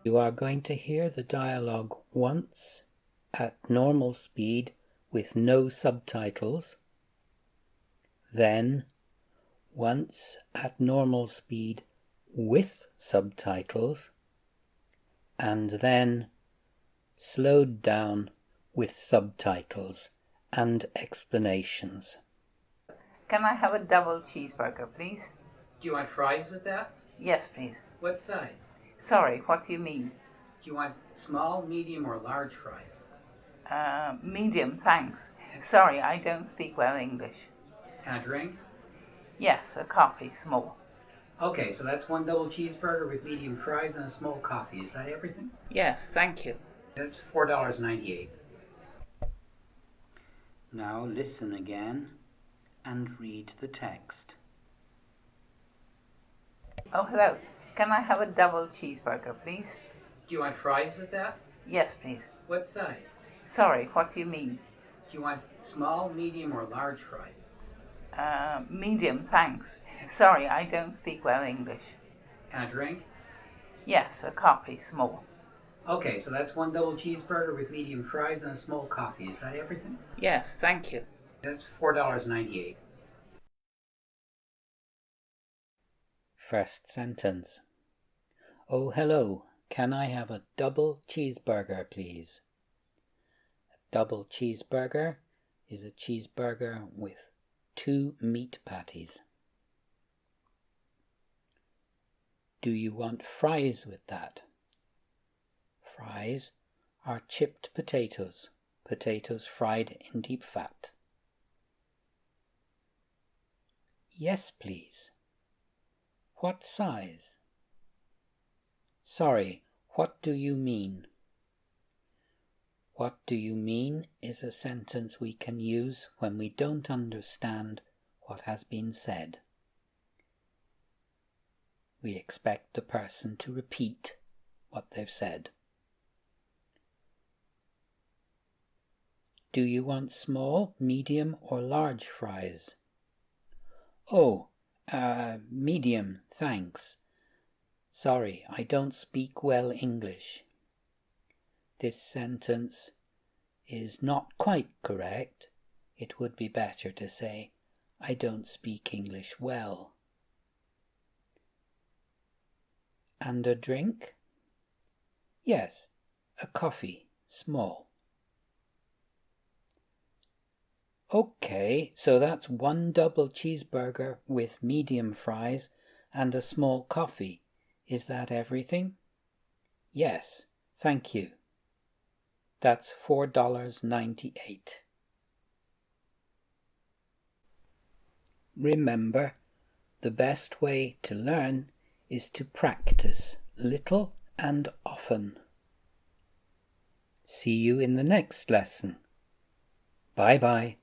You are going to hear the dialogue once at normal speed with no subtitles, then once at normal speed with subtitles, and then slowed down with subtitles and explanations. Can I have a double cheeseburger, please? Do you want fries with that? Yes, please. What size? Sorry, what do you mean? Do you want small, medium, or large fries? Medium, thanks. Sorry, I don't speak well English. And a drink? Yes, a coffee, small. Okay, so that's one double cheeseburger with medium fries and a small coffee. Is that everything? Yes, thank you. That's $4.98. Now listen again and read the text. Oh, hello. Can I have a double cheeseburger, please? Do you want fries with that? Yes, please. What size? Sorry, what do you mean? Do you want small, medium, or large fries? Medium, thanks. Sorry, I don't speak well English. And a drink? Yes, a coffee, small. Okay, so that's one double cheeseburger with medium fries and a small coffee. Is that everything? Yes, thank you. That's $4.98. First sentence. Oh, hello. Can I have a double cheeseburger, please? A double cheeseburger is a cheeseburger with 2 meat patties. Do you want fries with that? Fries are chipped potatoes, potatoes fried in deep fat. Yes, please. What size? Sorry, what do you mean? What do you mean is a sentence we can use when we don't understand what has been said. We expect the person to repeat what they've said. Do you want small, medium, or large fries? Oh, medium, thanks. Sorry, I don't speak well English. This sentence is not quite correct. It would be better to say, I don't speak English well. And a drink? Yes, a coffee, small. Okay, so that's one double cheeseburger with medium fries and a small coffee. Is that everything? Yes, thank you. That's $4.98. Remember, the best way to learn is to practice little and often. See you in the next lesson. Bye-bye.